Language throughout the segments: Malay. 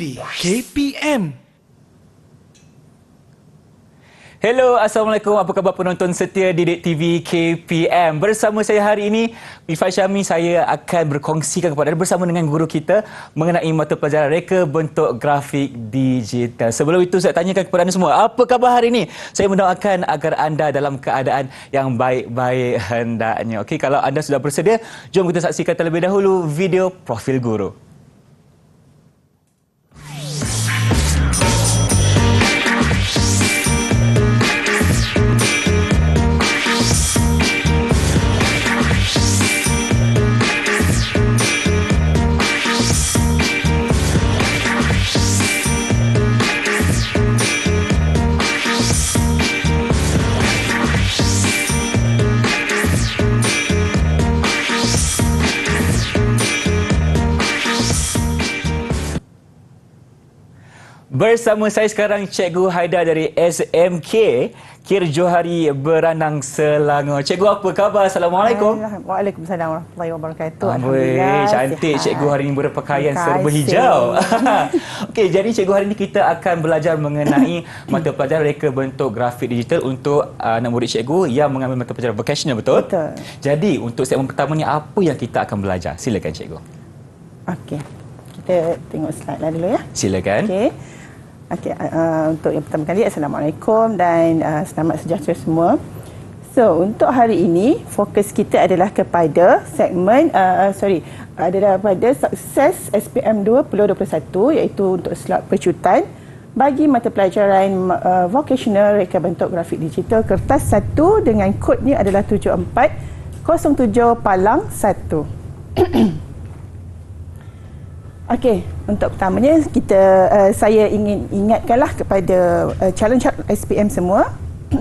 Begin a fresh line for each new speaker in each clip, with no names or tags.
TV KPM.
Hello, Assalamualaikum. Apa khabar penonton setia Didik TV KPM? Bersama saya hari ini, Ifai Syami, saya akan berkongsikan kepada anda bersama dengan guru kita mengenai mata pelajaran reka bentuk grafik digital. Sebelum itu, saya tanyakan kepada anda semua, apa khabar hari ini? Saya mendoakan agar anda dalam keadaan yang baik-baik hendaknya. Okey, kalau anda sudah bersedia, jom kita saksikan terlebih dahulu video profil guru. Bersama saya sekarang Cikgu Haida dari SMK Kir Johari Beranang Selangor. Cikgu, apa khabar? Assalamualaikum.
Waalaikumsalam warahmatullahi wabarakatuh.
Alhamdulillah, cantik sihat. Cikgu hari ini berpakaian serba hijau. Okey, jadi cikgu hari ini kita akan belajar mengenai mata pelajaran reka bentuk grafik digital untuk anak murid cikgu yang mengambil mata pelajaran vocational, betul?
Betul.
Jadi, untuk segmen pertama ni apa yang kita akan belajar? Silakan cikgu.
Okey. Kita tengok slide lah dulu ya.
Silakan.
Okey. Untuk yang pertama kali, Assalamualaikum dan selamat sejahtera semua. So, untuk hari ini, fokus kita adalah kepada segmen, adalah pada sukses SPM 2021, iaitu untuk slot pecutan bagi mata pelajaran vocational reka bentuk grafik digital kertas 1 dengan kodnya adalah 7407-1. Okey, untuk pertamanya saya ingin ingatkanlah kepada calon SPM semua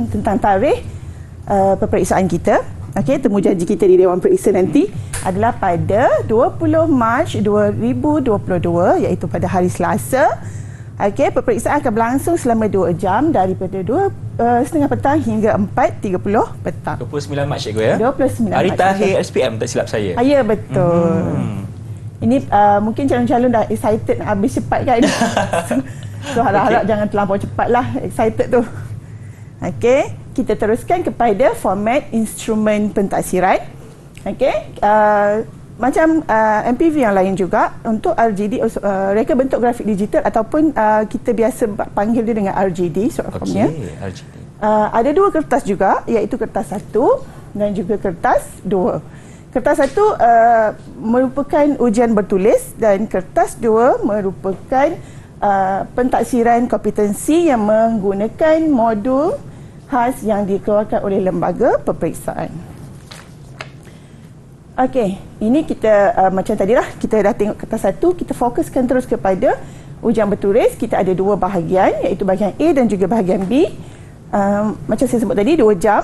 tentang tarikh peperiksaan kita. Okey, temu janji kita di Dewan Periksa nanti adalah pada 20 Mac 2022, iaitu pada hari Selasa. Okey, peperiksaan akan berlangsung selama 2 jam daripada 2:30 petang hingga 4:30 petang.
29 Mac cikgu ya?
29
hari
Mac.
terakhir SPM, tak silap saya.
Ya, betul. Ini mungkin calon-calon dah excited nak habis cepat kan. So harap-harap jangan terlampau cepat lah excited tu. Okey, kita teruskan kepada format instrumen pentaksiran. Okey, macam MPV yang lain juga untuk RGD, reka bentuk grafik digital ataupun kita biasa panggil dia dengan RGD, short formnya.
RGD.
Ada 2 kertas juga, iaitu kertas 1 dan juga kertas 2. Kertas 1 merupakan ujian bertulis dan kertas 2 merupakan pentaksiran kompetensi yang menggunakan modul khas yang dikeluarkan oleh lembaga peperiksaan. Okey, ini kita macam tadilah, kita dah tengok kertas 1, kita fokuskan terus kepada ujian bertulis. Kita ada 2 bahagian, iaitu bahagian A dan juga bahagian B. Macam saya sebut tadi, 2 jam.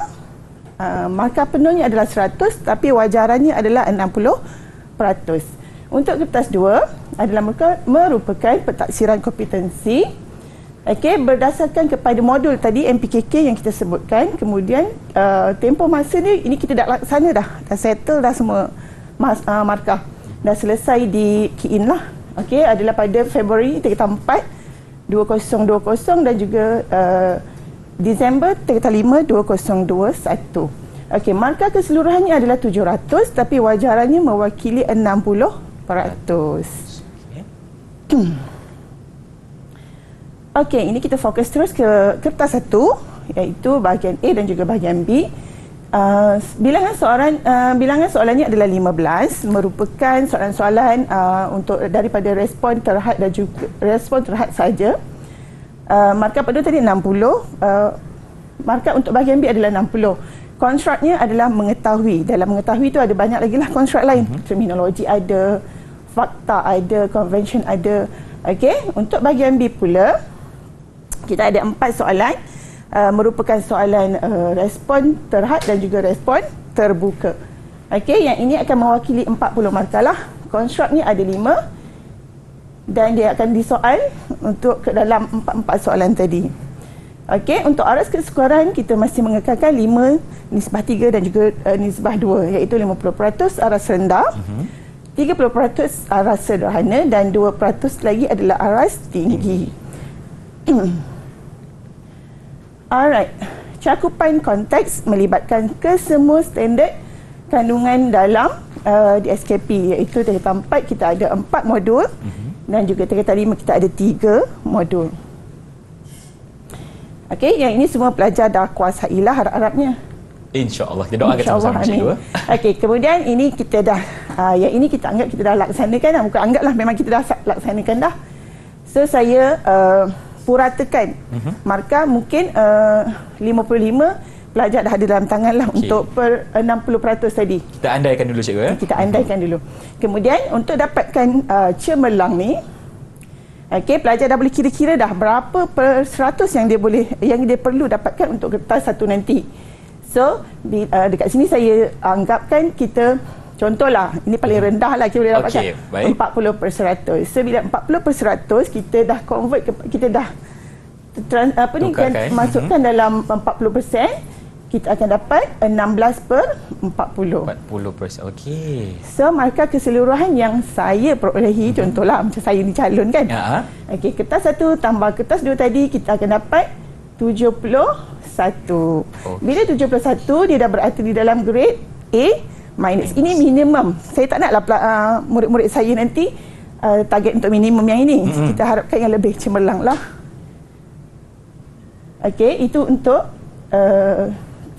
Markah penuhnya adalah 100, tapi wajarannya adalah 60%. Untuk kertas 2 adalah merupakan pentaksiran kompetensi. Okey, berdasarkan kepada modul tadi MPKK yang kita sebutkan. Kemudian tempoh masa ni, ini kita dah laksana dah settle dah semua markah. Dah selesai di key in lah. Okey, adalah pada Februari 4 2020 dan juga Disember 5 2021. Okey, markah keseluruhannya adalah 700, tapi wajarannya mewakili 60%. Okey, ini kita fokus terus ke kertas 1, iaitu bahagian A dan juga bahagian B. Bilangan soalannya adalah 15, merupakan soalan-soalan untuk daripada respon terhad dan juga respon terhad saja. Markah penuh tadi 60, markah untuk bahagian B adalah 60. Konstruknya adalah mengetahui. Dalam mengetahui itu ada banyak lagi lah konstruk lain. Terminologi ada, fakta ada, convention ada. Okey, untuk bahagian B pula, kita ada 4 soalan. Merupakan soalan respon terhad dan juga respon terbuka. Okey, yang ini akan mewakili 40 markah lah. Konstruknya ada 5. Dan dia akan disoal untuk ke dalam 4 soalan tadi. Okey, untuk aras kesukaran kita masih mengekalkan 5, nisbah 3 dan juga nisbah 2, iaitu 50% aras rendah. 30% aras sederhana dan 2% lagi adalah aras tinggi. Alright. Cakupan konteks melibatkan kesemua standard kandungan dalam di SKP, iaitu tingkatan 4 kita ada 4 modul dan juga tingkatan 5 kita ada 3 modul. Okey, yang ini semua pelajar dah kuasailah harap-harapnya.
InsyaAllah. Kita doakan
InsyaAllah,
sama-sama cikgu.
Okey, kemudian ini kita dah yang ini kita anggap kita dah laksanakan dah. Bukan anggaplah, memang kita dah laksanakan dah. So saya puratakan markah mungkin 55 pelajar dah ada dalam tangan lah untuk per 60% tadi.
Kita andaikan dulu cikgu ya.
Kita andaikan dulu. Kemudian untuk dapatkan cemerlang ni, okey, pelajar dah boleh kira-kira dah berapa per 100 yang dia perlu dapatkan untuk kertas satu nanti. So dekat sini saya anggapkan kita, contohlah, ini paling rendah lah kita boleh dapatkan, 40%. So bila 40% kita dah convert kita dah masukkan dalam 40%, kita akan dapat 16/40.
40%. Okey.
So markah keseluruhan yang saya perolehi, contohlah macam saya ni calon kan. Okey, kertas 1 tambah kertas 2 tadi kita akan dapat 71. Bila 71 dia dah berada di dalam grade A minus. Ini minimum. Saya tak naklah murid-murid saya nanti target untuk minimum yang ini. Kita harapkan yang lebih cemerlang lah. Okey, itu untuk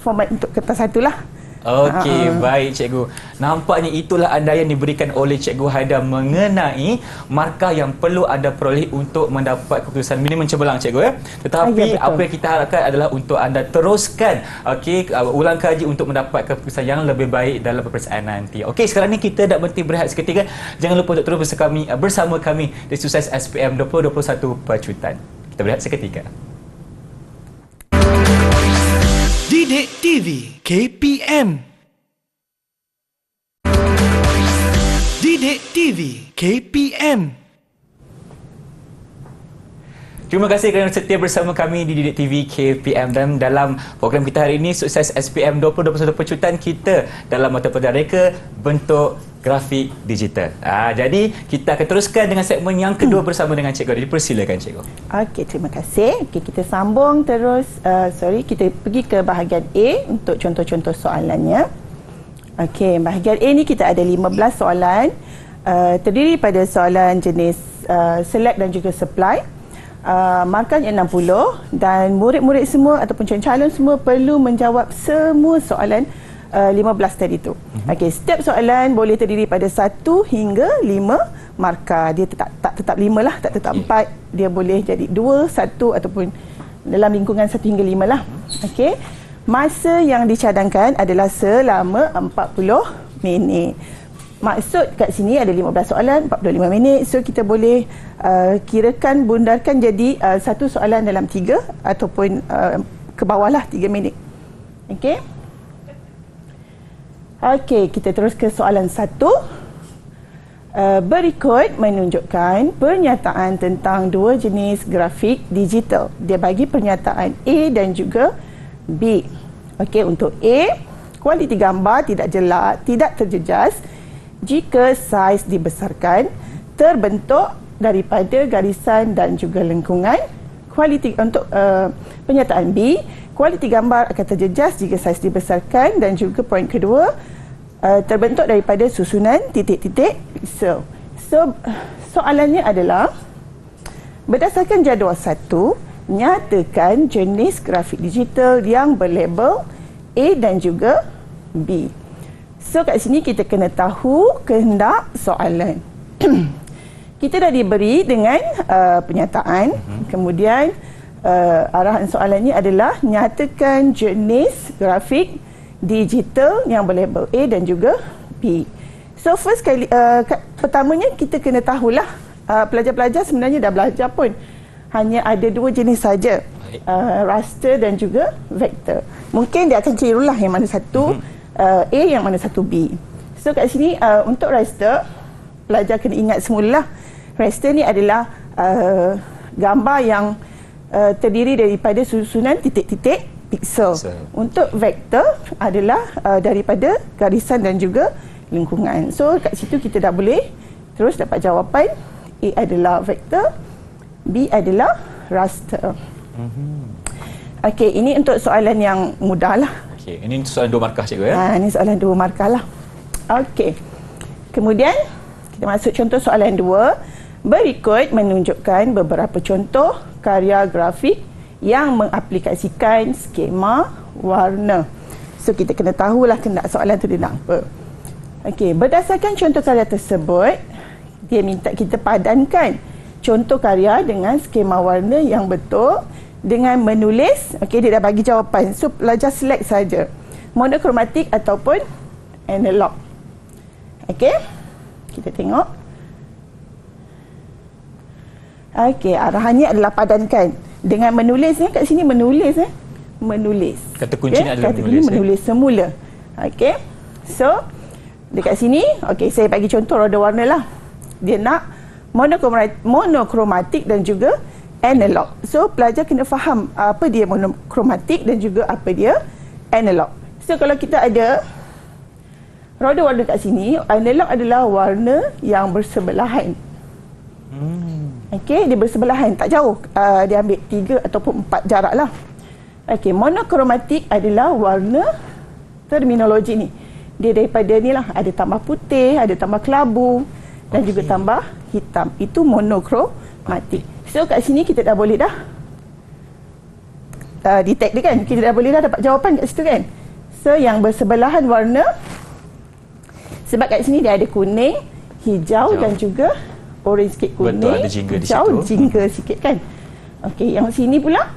format untuk kertas 1 lah.
Okey, baik cikgu. Nampaknya itulah andaian diberikan oleh Cikgu Haida mengenai markah yang perlu anda peroleh untuk mendapat keputusan minimum cemerlang cikgu ya. Tetapi apa yang kita harapkan adalah untuk anda teruskan ulang kaji untuk mendapat keputusan yang lebih baik dalam peperiksaan nanti. Okey, sekarang ni kita nak berhenti berehat seketika. Jangan lupa untuk terus bersama kami di Sukses SPM 2021 Pacutan. Kita berehat seketika.
Didik TV KPM. Didik TV KPM.
Terima kasih kerana setia bersama kami di Didik TV KPM, dan dalam program kita hari ini Sukses SPM 2021 Pacutan, kita dalam mata pelajaran reka bentuk grafik digital. Jadi kita akan teruskan dengan segmen yang kedua bersama dengan Cikgu. Dipersilakan Cikgu.
Okey, terima kasih. Okey, kita sambung terus. Kita pergi ke bahagian A untuk contoh-contoh soalannya. Okey, bahagian A ni kita ada 15 soalan. Terdiri pada soalan jenis select dan juga supply. Markahnya 60 dan murid-murid semua ataupun calon semua perlu menjawab semua soalan 15 tadi tu. Okey, setiap soalan boleh terdiri pada 1 hingga 5 markah. Dia tak tetap 5 lah, tak tetap 4. Dia boleh jadi 2, 1 ataupun dalam lingkungan 1 hingga 5 lah. Okey. Masa yang dicadangkan adalah selama 40 minit. Maksud kat sini ada 15 soalan, 45 minit. So kita boleh kirakan, bundarkan jadi satu soalan dalam 3 ataupun ke bawahlah 3 minit. Okey. Okey, kita terus ke soalan 1. Berikut menunjukkan pernyataan tentang dua jenis grafik digital. Dia bagi pernyataan A dan juga B. Okey, untuk A, kualiti gambar tidak jelas, tidak terjejas jika saiz dibesarkan, terbentuk daripada garisan dan juga lengkungan. Kualiti untuk pernyataan B, kualiti gambar akan terjejas jika saiz dibesarkan, dan juga poin kedua, terbentuk daripada susunan titik-titik piksel. So soalannya adalah, berdasarkan jadual 1, nyatakan jenis grafik digital yang berlabel A dan juga B. So kat sini kita kena tahu kehendak soalan. Kita dah diberi dengan pernyataan, kemudian arahan soalannya adalah nyatakan jenis grafik digital yang berlabel A dan juga B. So first kali, pertamanya kita kena tahulah, pelajar-pelajar sebenarnya dah belajar pun, hanya ada dua jenis saja, raster dan juga vektor. Mungkin dia akan kelirulah yang mana satu A, yang mana satu B. So kat sini untuk raster, pelajar kena ingat semula, raster ni adalah gambar yang terdiri daripada susunan titik-titik piksel. Untuk vektor adalah daripada garisan dan juga lingkungan. So kat situ kita dah boleh terus dapat jawapan. A adalah vektor, B adalah raster. Okey, ini untuk soalan yang mudah lah.
Okey, ini soalan 2 markah cikgu ya.
Ini soalan 2 markah lah. Okey. Kemudian kita masuk contoh soalan 2. Berikut menunjukkan beberapa contoh karya grafik yang mengaplikasikan skema warna. So kita kena tahulah kendak soalan tu dia nak apa. Okey, berdasarkan contoh karya tersebut, dia minta kita padankan contoh karya dengan skema warna yang betul dengan menulis. Okey, dia dah bagi jawapan. So pelajar select saja. Monokromatik ataupun analog. Okey. Kita tengok. Okey, arahannya adalah padankan dengan menulis kat sini menulis menulis.
Kata kuncinya adalah
kata
menulis.
Menulis semula. Okey. So dekat sini, okey, saya bagi contoh roda warna lah. Dia nak monokromatik dan juga analog. So pelajar kena faham apa dia monokromatik dan juga apa dia analog. So kalau kita ada roda warna kat sini, analog adalah warna yang bersebelahan. Okey, dia bersebelahan, tak jauh. Dia ambil 3 ataupun 4 jarak lah. Okey, monokromatik adalah warna, terminologi ni, dia daripada ni lah, ada tambah putih, ada tambah kelabu dan juga tambah hitam. Itu monokromatik. So kat sini kita dah boleh dah detect dia kan. Kita dah boleh dah dapat jawapan kat situ kan. So yang bersebelahan warna, sebab kat sini dia ada kuning, hijau dan juga orange sikit. Kuning,
betul, ada jingga
hijau,
di situ.
jingga sikit kan. Okey, yang sini pula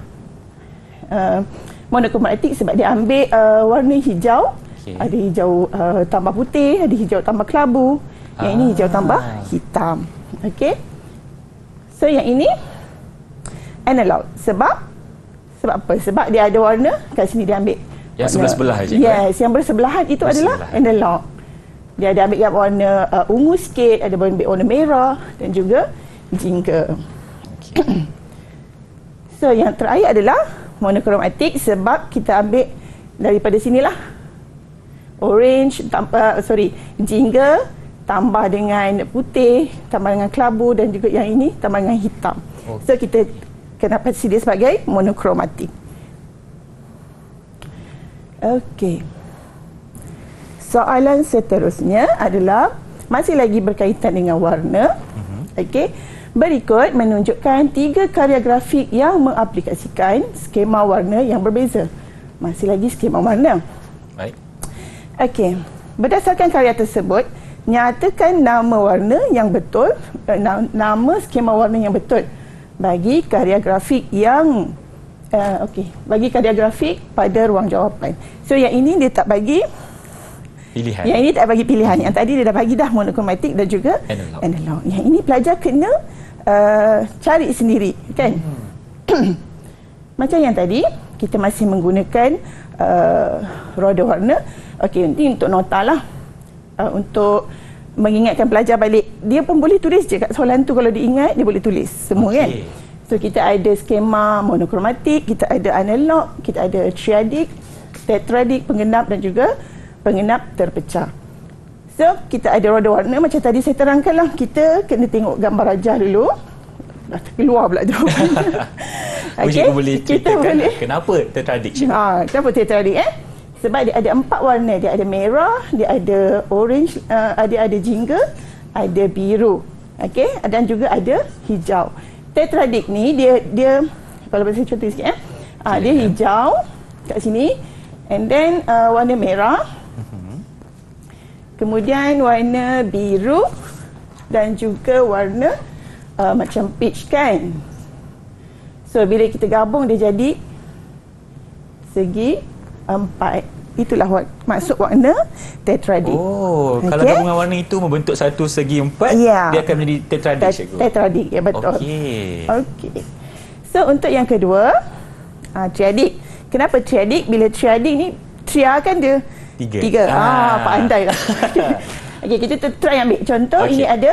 monokromatik sebab dia ambil warna hijau. Okay. Ada hijau tambah putih, ada hijau tambah kelabu. Yang ini hijau tambah hitam. Okey. So yang ini analog. Sebab apa? Sebab dia ada warna, kat sini dia ambil
yang sebelah-sebelah aja.
Yes, yang bersebelahan itu adalah analog. Dia ada ambil warna ungu sikit, ada ambil warna merah dan juga jingga. Okay. So yang terakhir adalah monokromatik sebab kita ambil daripada sinilah. Orange jingga tambah dengan putih, tambah dengan kelabu dan juga yang ini tambah dengan hitam. So kita kenapa dia sebagai monokromatik. Okey. Soalan seterusnya adalah masih lagi berkaitan dengan warna. Okey. Berikut menunjukkan 3 karya grafik yang mengaplikasikan skema warna yang berbeza. Masih lagi skema warna.
Baik.
Okey. Berdasarkan karya tersebut, nyatakan nama warna yang betul, nama skema warna yang betul bagi karya grafik yang bagi karya grafik pada ruang jawapan. So yang ini dia tak bagi pilihan. Yang ini tak bagi pilihan. Yang tadi dia dah bagi dah monokromatik dan juga analog. Yang ini pelajar kena cari sendiri kan. Macam yang tadi kita masih menggunakan roda warna. Okey, nanti untuk nota lah. Untuk mengingatkan pelajar balik, dia pun boleh tulis je kat soalan tu. Kalau dia ingat, dia boleh tulis semua kan. So kita ada skema monokromatik, kita ada analog, kita ada triadic, tetradik, pengenap dan juga pengenap terpecah. So kita ada roda warna macam tadi saya terangkan lah. Kita kena tengok gambar rajah dulu. Dah keluar pula jawapan.
Okay. Boleh ceritakan kenapa tetradik?
Kenapa tetradik sebab dia ada 4 warna. Dia ada merah, dia ada orange, ada jingga, ada biru. Okey, dan juga ada hijau. Tetradik ni dia kalau saya contoh sikit dia hijau kat sini, and then warna merah. Kemudian warna biru dan juga warna macam peach kan. So bila kita gabung dia jadi segi 4. Itulah maksud warna tetradik.
Kalau gabungan warna itu membentuk satu segi 4, dia akan menjadi tetradik, cikgu. Tetradik,
ya betul. Okey. So untuk yang kedua, triadik. Kenapa triadik? Bila triadik ni, tria kan dia 3. Pandai lah. Okey, kita try ambil contoh. Ini ada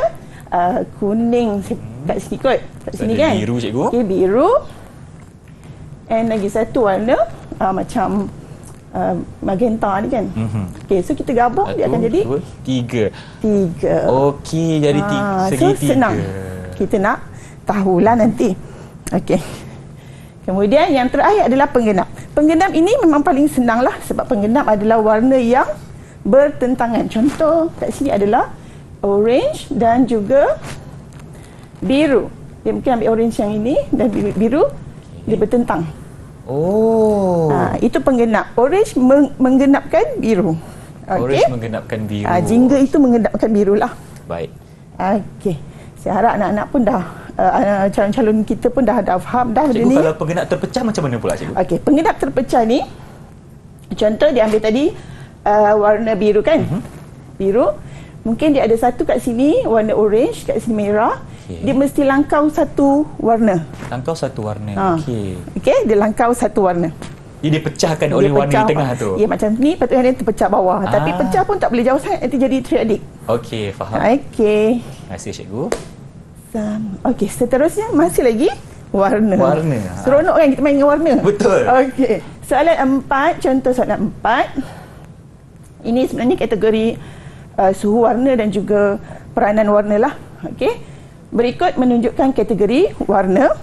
kuning kat sini kot. Kat sini kan.
Biru, cikgu.
Okey, biru. And lagi satu warna macam magenta ni kan. Okey, so kita gabung dia akan jadi 3.
Okey, jadi segi 3.
So senang. Kita nak tahulah nanti. Okey. Kemudian yang terakhir adalah penggenap. Penggenap ini memang paling senang lah sebab penggenap adalah warna yang bertentangan. Contoh kat sini adalah orange dan juga biru. Dia mungkin ambil orange yang ini dan biru dia bertentang. Itu penggenap. Orange menggenapkan biru.
Orange menggenapkan biru.
Jingga itu menggenapkan biru lah.
Baik.
Okey. Saya harap anak-anak pun dah calon-calon kita pun dah faham dah benda
Cikgu,
ni.
kalau penggenap terpecah macam mana pula cikgu?
Okey, penggenap terpecah ni contoh dia ambil tadi warna biru kan? Biru. Mungkin dia ada satu kat sini warna orange, kat sini merah. Dia mesti langkau satu warna.
Langkau satu warna.
Okey, dia langkau satu warna.
Dia dipecahkan oleh warna di tengah tu.
Ya, macam ni patutnya dia terpecah bawah. Tapi pecah pun tak boleh jauh sangat, nanti jadi triadik.
Okey, faham.
Okey.
Terima kasih cikgu.
Okey, seterusnya masih lagi warna.
Warna.
Seronok kan kita main dengan warna?
Betul.
Okey. Soalan 4, contoh soalan 4. Ini sebenarnya kategori suhu warna dan juga peranan warna lah. Okey. Berikut menunjukkan kategori warna.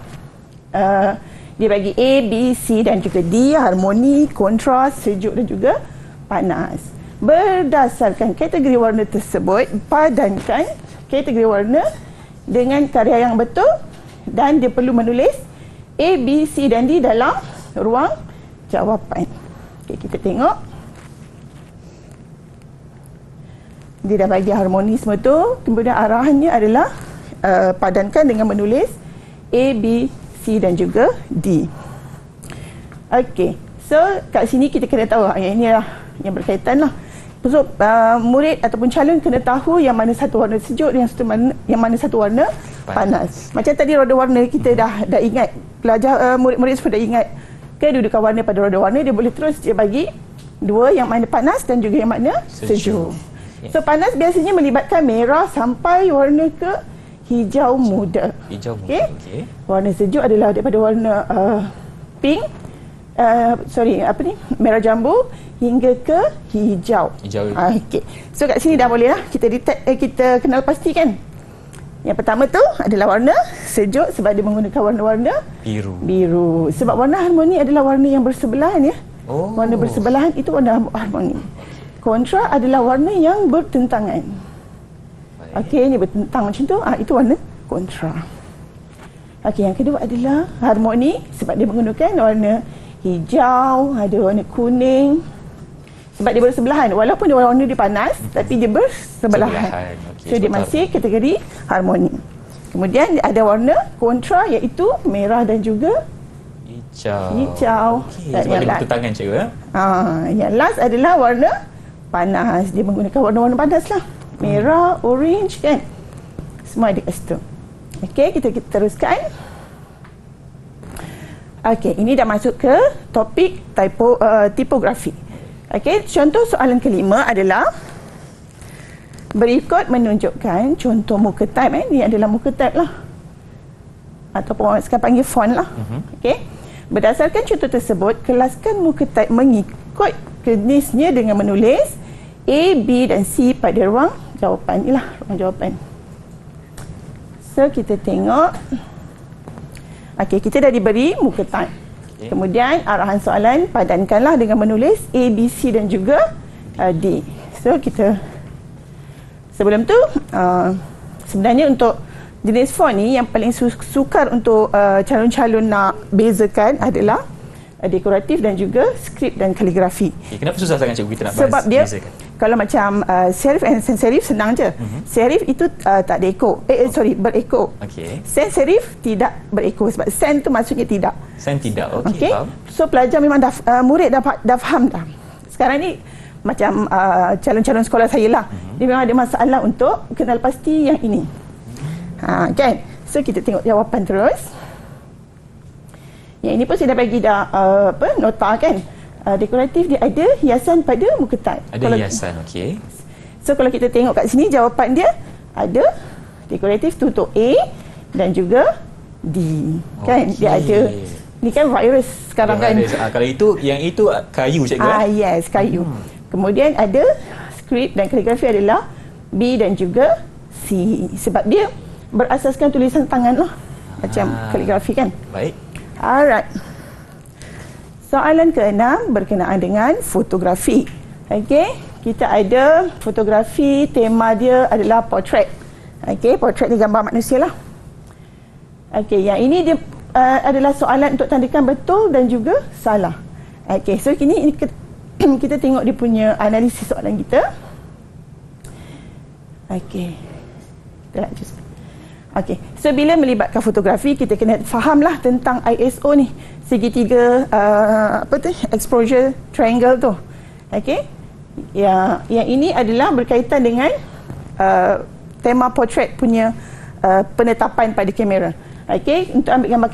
Dia bagi A, B, C dan juga D, harmoni, kontras, sejuk dan juga panas. Berdasarkan kategori warna tersebut, padankan kategori warna dengan karya yang betul dan dia perlu menulis A, B, C dan D dalam ruang jawapan. Okey, kita tengok. Dia dah bagi harmoni semua tu, kemudian arahannya adalah padankan dengan menulis A, B, C dan juga D. Okey, so kat sini kita kena tahu yang ini lah yang berkaitan lah. So, murid ataupun calon kena tahu yang mana satu warna sejuk dan yang mana satu warna panas. Macam tadi roda warna kita dah ingat, pelajar murid-murid semua dah ingat kedudukan warna pada roda warna. Dia boleh terus dia bagi dua, yang mana panas dan juga yang mana sejuk. So panas biasanya melibatkan merah sampai warna ke hijau muda.
Hijau muda. Okey.
Warna sejuk adalah daripada warna pink, merah jambu hingga ke hijau. Okey. So kat sini dah boleh lah kita detect, kita kenal pasti kan. Yang pertama tu adalah warna sejuk sebab dia menggunakan warna-warna biru. Sebab warna harmoni adalah warna yang bersebelahan ya. Warna bersebelahan itu warna harmoni. Kontra adalah warna yang bertentangan. Okey, ini bertentang macam tu. Itu warna kontra. Okey, yang kedua adalah harmoni sebab dia menggunakan warna hijau, ada warna kuning. Sebab dia bersebelahan. Walaupun dia warna dia panas, tapi dia bersebelahan. So, dia masih kategori harmoni. Kemudian ada warna kontra iaitu merah dan juga hijau.
Okey, sebab dia bertentangan cikgu ya.
Yang last adalah warna panas. Dia menggunakan warna-warna panas lah. Merah, orange kan. Semua ada kat situ. Okey, kita teruskan. Okey, ini dah masuk ke topik tipografi. Okey, contoh soalan kelima adalah berikut menunjukkan contoh muka type. Ini adalah muka type lah. Ataupun orang sekarang panggil font lah. Okey. Berdasarkan contoh tersebut, kelaskan muka type mengikut jenisnya dengan menulis A, B dan C pada ruang jawapan. Inilah ruang jawapan. So, kita tengok. Okey, kita dah diberi muka type. Kemudian, arahan soalan, padankanlah dengan menulis A, B, C dan juga D. So, kita sebelum tu, sebenarnya untuk jenis font ni yang paling sukar untuk calon-calon nak bezakan adalah dekoratif dan juga skrip dan kaligrafi.
Kenapa susah sangat cikgu kita nak
sebab dia
bezakan?
Kalau macam serif and sans serif senang je. Serif itu tak ada ekor. Berekor. Sans serif tidak berekor sebab sans tu maksudnya tidak.
Sans tidak. Okey, faham.
So pelajar memang murid dah faham dah. Sekarang ni macam calon-calon sekolah saya lah. Dia memang ada masalah untuk kenal pasti yang ini. Kan? So kita tengok jawapan terus. Yang ini pun saya dah bagi nota kan. Dekoratif dia ada hiasan pada muka type.
Hiasan, okey.
So kalau kita tengok kat sini jawapan dia ada dekoratif tu untuk A dan juga D. Kan? Dia ada Ni kan virus sekarang kan.
Kalau yang itu kayu cikgu.
Yes, kayu. Kemudian ada skrip dan kaligrafi adalah B dan juga C. Sebab dia berasaskan tulisan tangan lah. Macam kaligrafi kan.
Baik.
Alright. Soalan ke-6 berkenaan dengan fotografi. Okey, kita ada fotografi, tema dia adalah portrait. Okey, portrait ni gambar manusia lah. Okey, yang ini dia adalah soalan untuk tandakan betul dan juga salah. Okey, so kini kita tengok dia punya analisis soalan kita. Okey. Kita nak just Okey, so bila melibatkan fotografi, kita kena fahamlah tentang ISO ni. Segitiga exposure triangle tu. Okey. Yang ini adalah berkaitan dengan tema portrait punya penetapan pada kamera. Okey, untuk ambil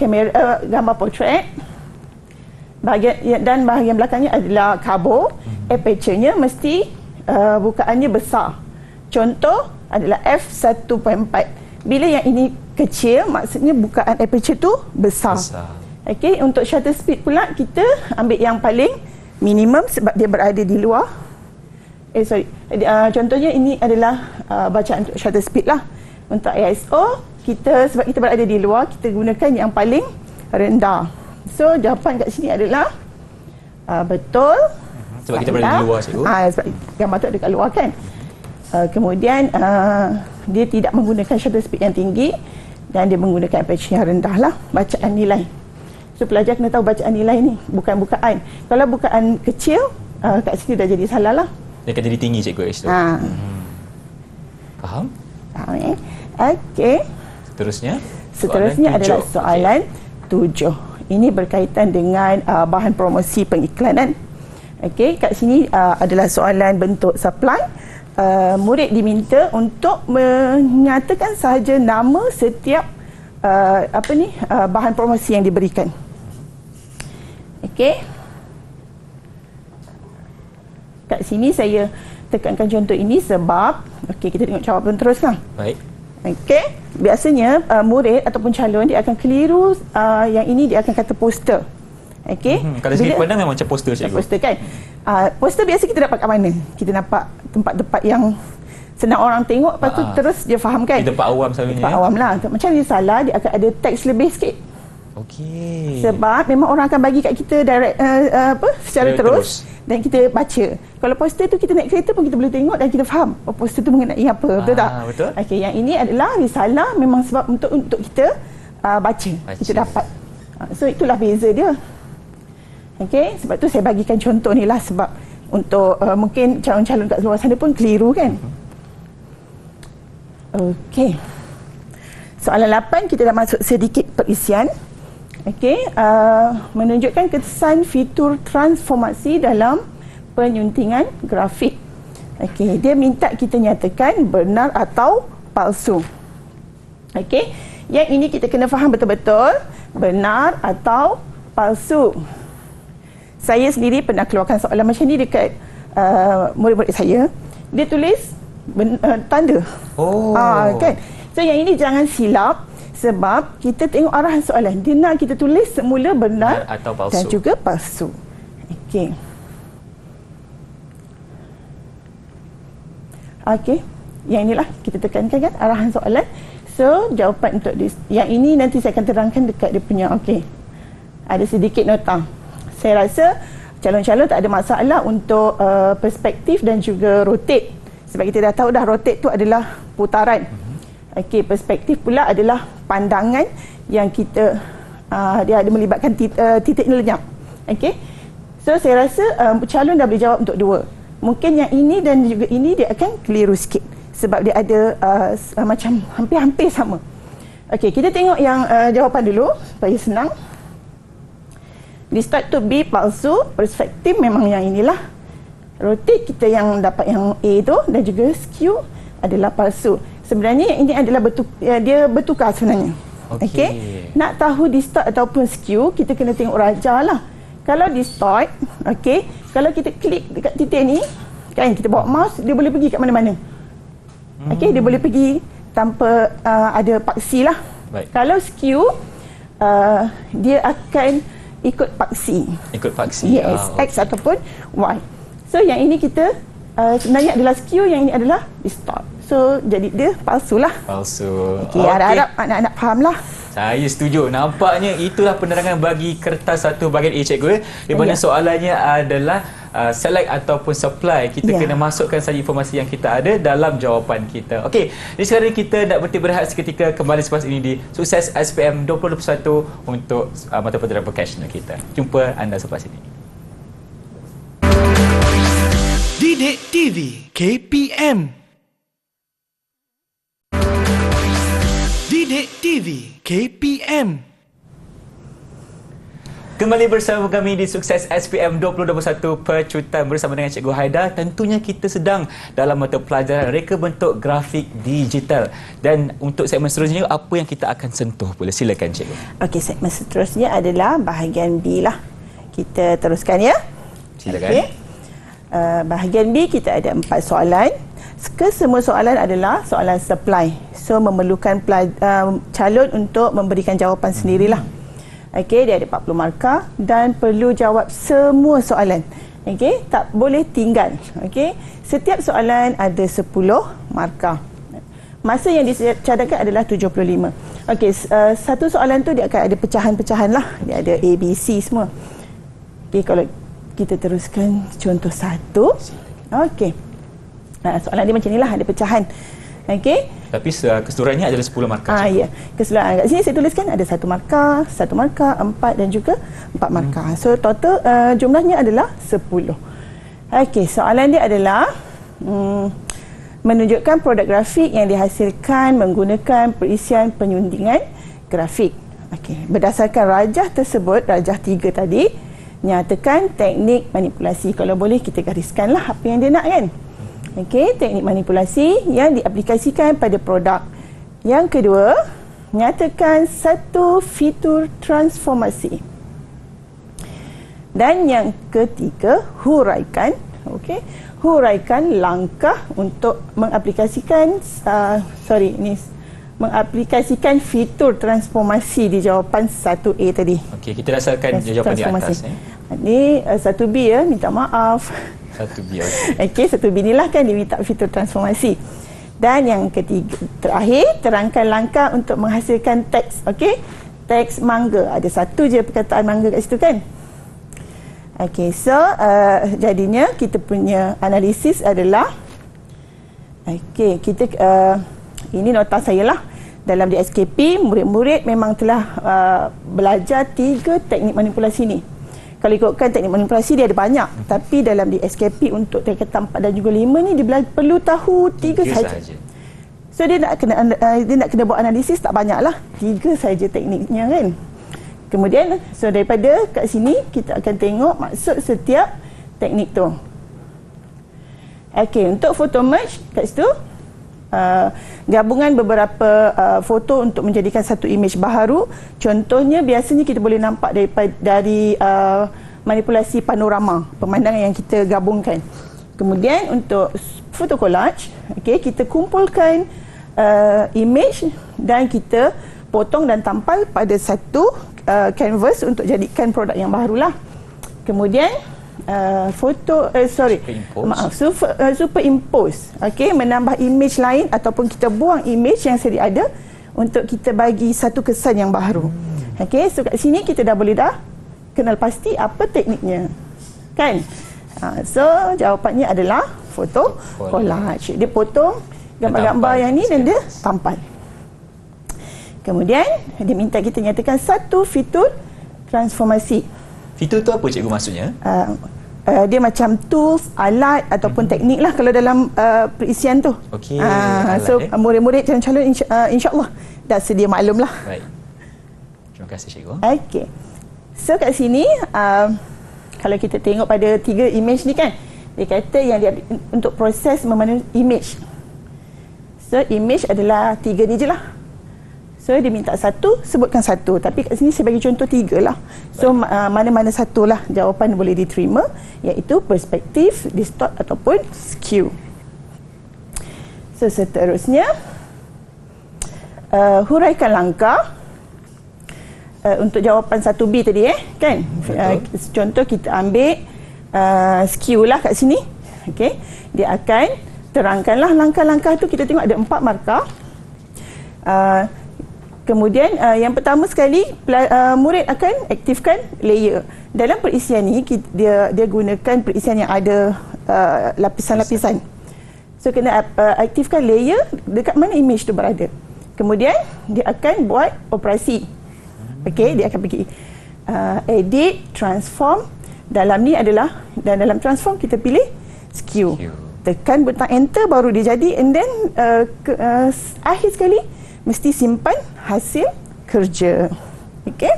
gambar portrait, bahagian belakangnya adalah carbo, aperture-nya mesti bukaannya besar. Contoh adalah f1.4. Bila yang ini kecil, maksudnya bukaan aperture tu besar. Okey, untuk shutter speed pula kita ambil yang paling minimum sebab dia berada di luar. Contohnya ini adalah bacaan untuk shutter speed lah. Untuk ISO, sebab kita berada di luar, kita gunakan yang paling rendah. So, jawapan kat sini adalah betul.
Sebab kita berada di luar, cikgu.
Sebab gambar tu ada kat luar kan. Kemudian dia tidak menggunakan shutter speed yang tinggi dan dia menggunakan aperture yang rendah lah, bacaan nilai. So pelajar kena tahu bacaan nilai ni, bukan bukaan. Kalau bukaan kecil, kat sini dah jadi salah lah.
Dia akan jadi tinggi cikgu H tu. Faham?
Faham Okey. Seterusnya adalah soalan 7. Ini berkaitan dengan bahan promosi pengiklanan. Okey, kat sini adalah soalan bentuk supply. Murid diminta untuk menyatakan sahaja nama setiap bahan promosi yang diberikan. Okey. Kat sini saya tekankan contoh ini sebab kita tengok jawapan terus lah.
Baik.
Okey, biasanya murid ataupun calon dia akan keliru yang ini dia akan kata poster. Okey.
Kalau segi pandang memang macam poster cikgu.
Poster kan. Poster biasa kita dapat kat mana? Kita nampak tempat-tempat yang senang orang tengok, lepas tu terus dia faham kan?
Di tempat awam selalunya.
Tempat awam lah. Macam risalah, dia akan ada teks lebih sikit.
Okey.
Sebab memang orang akan bagi kat kita direct secara terus dan kita baca. Kalau poster tu kita naik kereta pun kita boleh tengok dan kita faham poster tu mengenai apa. Betul tak?
Betul.
Okey, yang ini adalah risalah memang sebab untuk kita baca. Kita dapat. So itulah beza dia. Okey, sebab tu saya bagikan contoh ni lah sebab untuk mungkin calon-calon kat luar sana pun keliru kan. Okey. Soalan 8 kita dah masuk sedikit perisian. Okey, menunjukkan kesan fitur transformasi dalam penyuntingan grafik. Okey, dia minta kita nyatakan benar atau palsu. Okey, yang ini kita kena faham betul-betul benar atau palsu. Saya sendiri pernah keluarkan soalan macam ni dekat murid-murid saya. Dia tulis tanda. Kan? So yang ini jangan silap sebab kita tengok arahan soalan. Dia nak kita tulis semula benar
atau palsu.
Dan juga palsu. Okey. Okey. Yang inilah kita tekankan kan arahan soalan. So jawapan untuk yang ini nanti saya akan terangkan dekat dia punya. Okey. Ada sedikit nota. Saya rasa calon-calon tak ada masalah untuk perspektif dan juga rotate. Sebab kita dah tahu dah rotate tu adalah putaran. Okey, perspektif pula adalah pandangan yang kita dia ada melibatkan titik lenyap. Okey. So saya rasa calon dah boleh jawab untuk dua. Mungkin yang ini dan juga ini dia akan keliru sikit sebab dia ada macam hampir-hampir sama. Okey, kita tengok yang jawapan dulu supaya senang. Distort to be palsu, perspektif memang yang inilah. Rotate kita yang dapat yang A tu dan juga skew adalah palsu. Sebenarnya yang ini adalah dia bertukar sebenarnya. Okey. Nak tahu distort ataupun skew, kita kena tengok raja lah. Kalau distort, okey, kalau kita klik dekat titik ni, kan kita bawa mouse, dia boleh pergi kat mana-mana. Okey, dia boleh pergi tanpa ada paksi lah.
Baik.
Kalau skew, dia akan ikut paksi.
Ikut paksi.
Yes, X ataupun Y. So yang ini kita sebenarnya adalah skew, yang ini adalah distort. So jadi dia palsu lah.
Palsu.
Okay, harap-harap anak-anak faham lah.
Saya setuju. Nampaknya itulah penerangan bagi kertas 1 bahagian A, cikgu. Di mana soalannya adalah select ataupun supply. Kita kena masukkan saja informasi yang kita ada dalam jawapan kita. Okey, jadi sekarang kita nak berhenti berehat seketika, kembali selepas ini di Sukses SPM 2021 untuk mata pelajaran vocational kita. Jumpa anda selepas ini.
Didik TV KPM. Didik TV KPM.
Kembali bersama kami di Sukses SPM 2021 Pecutan bersama dengan Cikgu Haida. Tentunya kita sedang dalam mata pelajaran reka bentuk grafik digital. Dan untuk segmen seterusnya, apa yang kita akan sentuh pula? Silakan Cikgu.
Okey, segmen seterusnya adalah bahagian B lah. Kita teruskan ya.
Silakan.
Okay. Bahagian B kita ada 4 soalan. Kesemua soalan adalah soalan supply. So memerlukan calon untuk memberikan jawapan sendirilah. Okey, dia ada 40 markah dan perlu jawab semua soalan. Okey, tak boleh tinggal. Okey, setiap soalan ada 10 markah. Masa yang dicadangkan adalah 75. Okey, satu soalan tu dia akan ada pecahan-pecahan lah. Dia ada A, B, C semua. Okey, kalau kita teruskan contoh 1. Okey. Soalan dia macam inilah, ada pecahan. Okey.
Tapi keseluruhannya adalah 10 markah.
Ya. Keseluruhan kat sini saya tuliskan ada 1 markah, 4 dan juga 4 markah. So total jumlahnya adalah 10. Okey, soalan dia adalah menunjukkan produk grafik yang dihasilkan menggunakan perisian penyuntingan grafik. Okey, berdasarkan rajah tersebut, rajah 3 tadi, nyatakan teknik manipulasi. Kalau boleh kita gariskanlah apa yang dia nak kan. Okey, teknik manipulasi yang diaplikasikan pada produk. Yang kedua, nyatakan satu fitur transformasi. Dan yang ketiga, huraikan, huraikan langkah untuk mengaplikasikan mengaplikasikan fitur transformasi di jawapan 1A tadi.
Okey, kita rasakan jawapan di atas.
Ini 1B ya, minta maaf.
1B.
Okey, 1B ni lah kan dia minta fitur transformasi. Dan yang ketiga, terakhir, terangkan langkah untuk menghasilkan teks. Okey, teks mangga. Ada satu je perkataan mangga kat situ kan. Okey, so jadinya kita punya analisis adalah okey, kita ini nota saya lah. Dalam di SKP, murid-murid memang telah belajar 3 teknik manipulasi ni. Kalau ikutkan teknik manipulasi dia ada banyak, tapi dalam di SKP untuk tingkatan 4 dan juga 5 ni dia perlu tahu 3 saja. So dia nak kena buat analisis tak banyaklah, 3 saja tekniknya kan. Kemudian so daripada kat sini kita akan tengok maksud setiap teknik tu. Okey, untuk photo merge kat situ gabungan beberapa foto untuk menjadikan satu imej baharu. Contohnya biasanya kita boleh nampak dari manipulasi panorama, pemandangan yang kita gabungkan. Kemudian untuk foto collage, okey, kita kumpulkan imej dan kita potong dan tampal pada satu canvas untuk jadikan produk yang barulah. Kemudian superimpose. Okey, menambah imej lain ataupun kita buang imej yang sedia ada untuk kita bagi satu kesan yang baru. Okey, so kat sini kita dah boleh kenal pasti apa tekniknya. Kan? So jawapannya adalah foto collage. Dia potong gambar-gambar yang ni dan dia tampal. Kemudian dia minta kita nyatakan satu fitur transformasi.
Fitur tu apa cikgu maksudnya?
Dia macam tools, alat ataupun teknik lah kalau dalam perisian tu.
Okey.
So murid-murid calon-calon insya-Allah dah sedia maklum lah.
Baik. Terima kasih cikgu.
Okey. So kat sini kalau kita tengok pada 3 imej ni kan, dia kata yang dia untuk proses memandu imej. So imej adalah 3 ni je lah. So dia minta satu, sebutkan satu. Tapi kat sini saya bagi contoh 3 lah. So mana-mana satu lah jawapan boleh diterima, iaitu perspektif, distort ataupun skew. So seterusnya huraikan langkah. untuk jawapan 1B tadi kan. Contoh kita ambil skew lah kat sini. Okey. Dia akan terangkanlah langkah-langkah tu. Kita tengok ada 4 markah. Kemudian yang pertama sekali murid akan aktifkan layer. Dalam perisian ni dia gunakan perisian yang ada lapisan-lapisan. So kena aktifkan layer dekat mana image tu berada. Kemudian dia akan buat operasi. Okey, dia akan pergi edit, transform. Dalam ni adalah, dan dalam transform kita pilih skew. Tekan butang enter baru dia jadi, and then akhir sekali mesti simpan hasil kerja. Okey.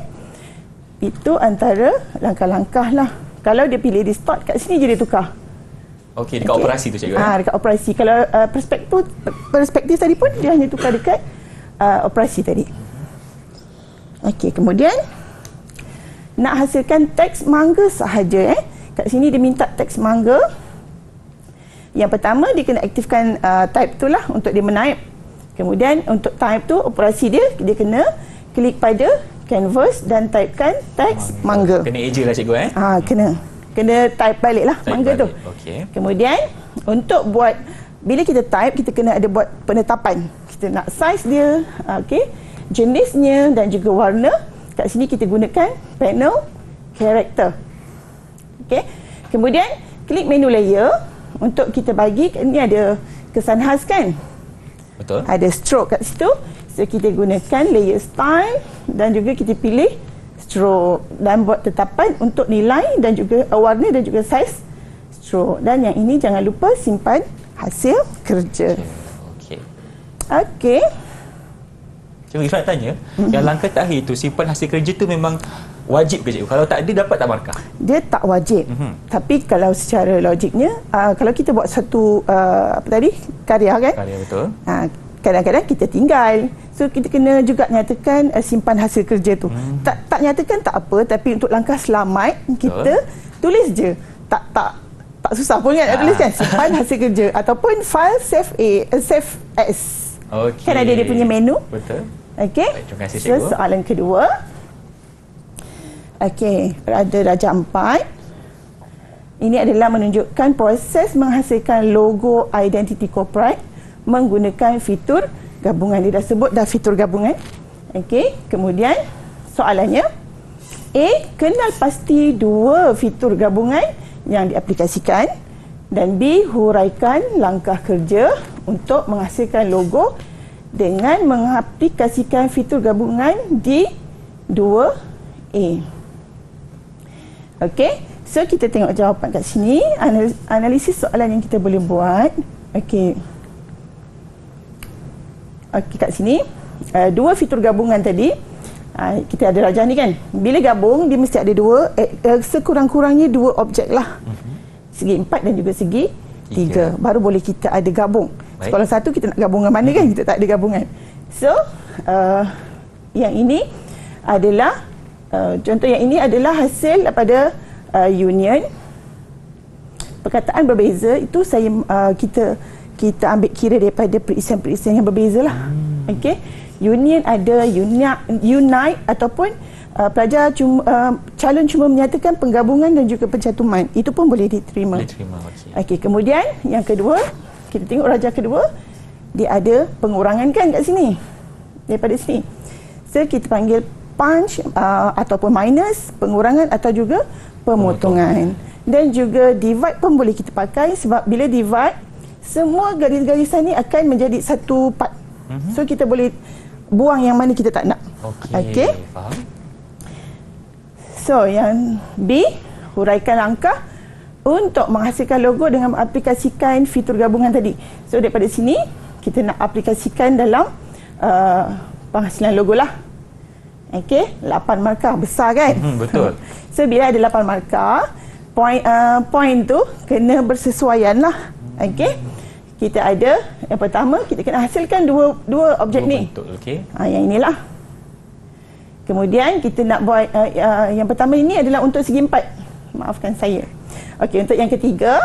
Itu antara langkah-langkah lah. Kalau dia pilih distort kat sini je dia tukar.
Okey, dekat operasi tu cikgu.
Dekat operasi. Kalau perspektif tadi pun dia hanya tukar dekat operasi tadi. Okey, kemudian nak hasilkan teks mangga sahaja kat sini dia minta teks mangga. Yang pertama dia kena aktifkan type tu lah untuk dia menaip. Kemudian untuk type tu operasi dia kena klik pada canvas dan typekan teks mangga.
Kena eja lah cikgu
Kena type balik lah mangga tu.
Okay.
Kemudian untuk buat, bila kita type kita kena ada buat penetapan. Kita nak size dia, okey, jenisnya dan juga warna. Kat sini kita gunakan panel character. Okey. Kemudian klik menu layer untuk kita bagi, ni ada kesan khas kan?
Betul.
Ada stroke kat situ. So kita gunakan layer style dan juga kita pilih stroke dan buat tetapan untuk nilai dan juga warna dan juga size stroke. Dan yang ini jangan lupa simpan hasil kerja.
Okey.
Okey.
Cikgu Ifat tanya, yang langkah terakhir tu simpan hasil kerja tu memang wajib ke cikgu? Kalau tak ada dapat tak markah?
Dia tak wajib. Tapi kalau secara logiknya, kalau kita buat satu karya kan? Karya, betul. Kadang-kadang kita tinggal. So kita kena juga nyatakan simpan hasil kerja tu. Tak nyatakan tak apa, tapi untuk langkah selamat kita tulis je. Tak susah pun kan nak tulis kan? Simpan hasil kerja ataupun file save as.
Okay.
Kan ada dia punya menu.
Betul.
Okey.
Terima kasih cikgu.
So soalan kedua. Okey, pada darjah 4. Ini adalah menunjukkan proses menghasilkan logo identiti corporate menggunakan fitur gabungan. Dia dah sebut dah fitur gabungan. Okey, kemudian soalannya A. Kenal pasti 2 fitur gabungan yang diaplikasikan, dan B. Huraikan langkah kerja untuk menghasilkan logo dengan mengaplikasikan fitur gabungan di 2A. Okey, so kita tengok jawapan kat sini. Analisis soalan yang kita boleh buat. Okey, kat sini 2 fitur gabungan tadi. Kita ada rajah ni kan. Bila gabung dia mesti ada 2, sekurang-kurangnya 2 objek lah. Segi 4 dan juga segi 3. Baru boleh kita ada gabung.
Baik.
Sekolah 1 kita nak gabungan mana kan? Kita tak ada gabungan. So yang ini adalah contoh yang ini adalah hasil daripada union. Perkataan berbeza itu kita ambil kira daripada perisian-perisian yang berbeza lah. Okey. Union ada unite ataupun pelajar calon cuma menyatakan penggabungan dan juga pencantuman. Itu pun boleh diterima. Okey, kemudian yang kedua, kita tengok rajah kedua, dia ada pengurangan kan kat sini. Daripada sini. So kita panggil punch ataupun minus, pengurangan atau juga pemotongan. Dan juga divide pun boleh kita pakai, sebab bila divide semua garis-garisan ni akan menjadi satu part. So kita boleh buang yang mana kita tak nak. Okey. Faham. So yang B, huraikan langkah untuk menghasilkan logo dengan mengaplikasikan fitur gabungan tadi. So daripada sini kita nak aplikasikan dalam penghasilan logo lah. Okey, 8 markah besar kan?
Betul.
So bila ada 8 markah, point tu kena bersesuaian lah. Okey. Kita ada yang pertama, kita kena hasilkan dua objek ni.
Betul, okey.
Yang inilah. Kemudian kita nak buat yang pertama ini adalah untuk segi 4. Maafkan saya. Okey, untuk yang ketiga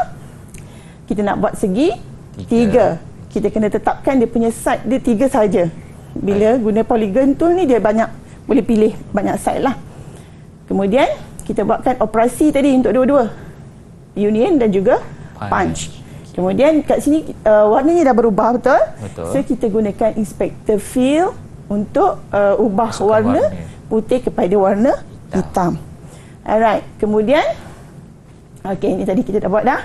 kita nak buat segi 3. Kita kena tetapkan dia punya side dia 3 saja. Bila guna polygon tool ni dia banyak boleh pilih banyak side lah. Kemudian kita buatkan operasi tadi untuk dua-dua, union dan juga punch. Kemudian kat sini warnanya dah berubah, betul? So kita gunakan inspector fill untuk ubah warna putih kepada warna hitam. Alright, kemudian okey, ini tadi kita dah buat dah.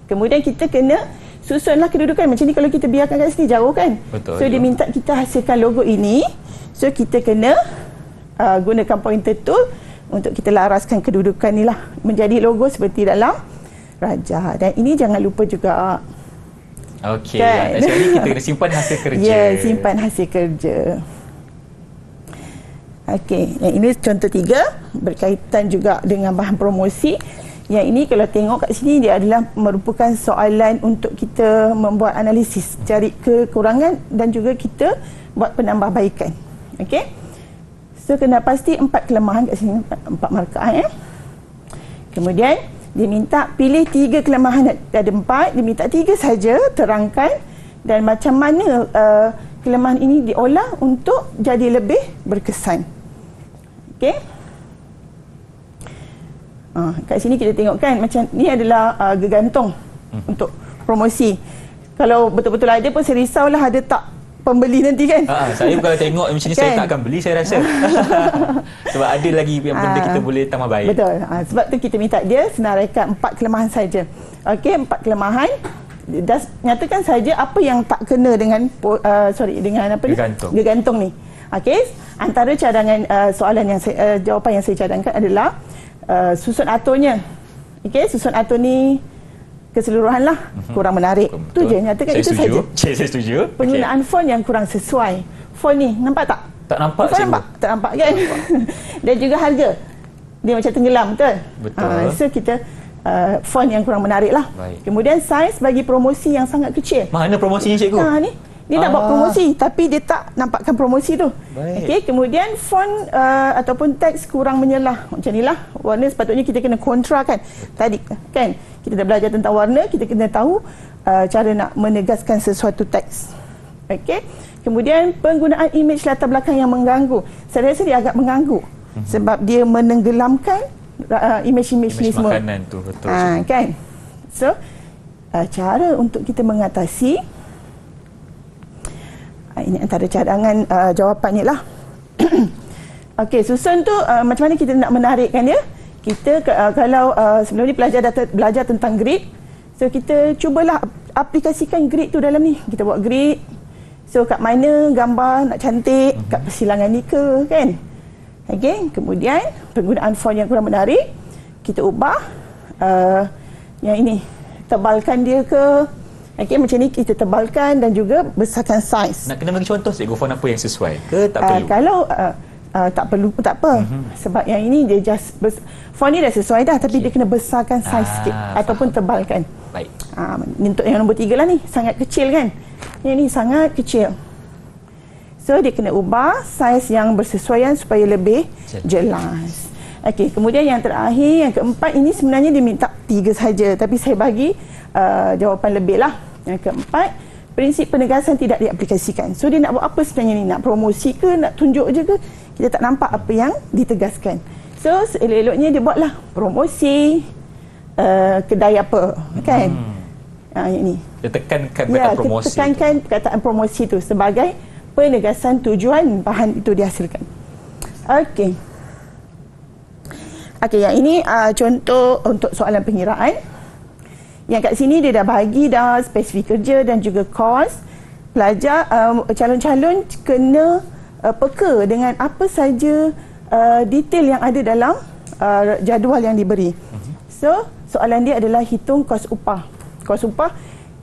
Kemudian kita kena susunlah kedudukan. Macam ni kalau kita biarkan kat sini jauh kan. So dia minta kita hasilkan logo ini. So kita kena gunakan pointer tool untuk kita laraskan kedudukan ni lah menjadi logo seperti dalam Raja. Dan ini jangan lupa juga.
Okey,
kan?
jadi kita kena simpan hasil kerja.
Ya, simpan hasil kerja. Okey, yang ini contoh 3 berkaitan juga dengan bahan promosi. Yang ini kalau tengok kat sini dia adalah merupakan soalan untuk kita membuat analisis, cari kekurangan dan juga kita buat penambahbaikan. Okey. So kena pasti 4 kelemahan kat sini, 4 markah Kemudian dia minta pilih 3 kelemahan, ada 4, dia minta 3 saja, terangkan dan macam mana kelemahan ini diolah untuk jadi lebih berkesan. Okey. Kat sini kita tengok kan, macam ni adalah gegantung untuk promosi. Kalau betul-betul ada pun saya risaulah ada tak pembeli nanti kan.
Saya kalau tengok macam ni kan? Saya tak akan beli, saya rasa. Sebab ada lagi yang benda kita boleh tambah baik.
Betul. Sebab tu kita minta dia senaraikan 4 kelemahan saja. Okey, 4 kelemahan. Dah nyatakan saja apa yang tak kena dengan dengan apa ni? Gegantung ni. Okey, antara cadangan soalan yang saya, jawapan yang saya cadangkan adalah susun aturnya. Okey, susun atur ni keseluruhan lah kurang menarik. Tu je, nyatakan itu saja.
Saya setuju.
Penggunaan font yang kurang sesuai. Font ni nampak tak?
Tak nampak,
nampak? Tak nampak kan? Dan juga harga. Dia macam tenggelam, betul?
Betul.
So kita font yang kurang menarik lah.
Baik.
Kemudian saiz bagi promosi yang sangat kecil.
Mana promosinya cikgu?
Ni. Dia nak buat promosi tapi dia tak nampakkan promosi tu. Okey, kemudian font ataupun teks kurang menyelah. Macam inilah. Warna sepatutnya kita kena kontra kan. Tadi kan kita dah belajar tentang warna, kita kena tahu cara nak menegaskan sesuatu teks. Okey. Kemudian penggunaan imej latar belakang yang mengganggu. Saya rasa dia agak mengganggu sebab dia menenggelamkan imej-imej ni semua.
Makanan tu betul.
Kan. So cara untuk kita mengatasi ini antara cadangan jawapannya lah. Okey, susun tu macam mana kita nak menarikkan dia? Kita kalau sebelum ni pelajar dah belajar tentang grid, so kita cubalah aplikasikan grid tu dalam ni. Kita buat grid. So kat mana gambar nak cantik, kat persilangan ni ke kan? Okey, kemudian penggunaan font yang kurang menarik, kita ubah yang ini, tebalkan dia ke. Okey, macam ni kita tebalkan dan juga besarkan saiz.
Nak kena bagi contoh cikgu, font apa yang sesuai ke tak perlu?
Kalau tak perlu pun tak apa. Sebab yang ini dia just font ni dah sesuai dah, tapi dia kena besarkan saiz sikit ataupun tebalkan.
Baik.
Untuk yang nombor 3 lah ni, sangat kecil kan. Yang ni sangat kecil. So dia kena ubah saiz yang bersesuaian supaya lebih jelas. Okey, kemudian yang terakhir, yang keempat ini sebenarnya dia minta 3 saja, tapi saya bagi jawapan lebih lah. Yang keempat, prinsip penegasan tidak diaplikasikan. So dia nak buat apa sebenarnya ni? Nak promosi ke? Nak tunjuk je ke? Kita tak nampak apa yang ditegaskan. So elok-eloknya dia buatlah promosi kedai apa kan? Yang ni.
Dia tekankan perkataan promosi.
Tekankan perkataan promosi tu sebagai penegasan tujuan bahan itu dihasilkan. Okey. Okey, yang ini contoh untuk soalan pengiraan. Yang kat sini dia dah bagi dah spesifik kerja dan juga kos. Pelajar calon-calon kena peka dengan apa saja detail yang ada dalam jadual yang diberi. So, soalan dia adalah hitung kos upah. Kos upah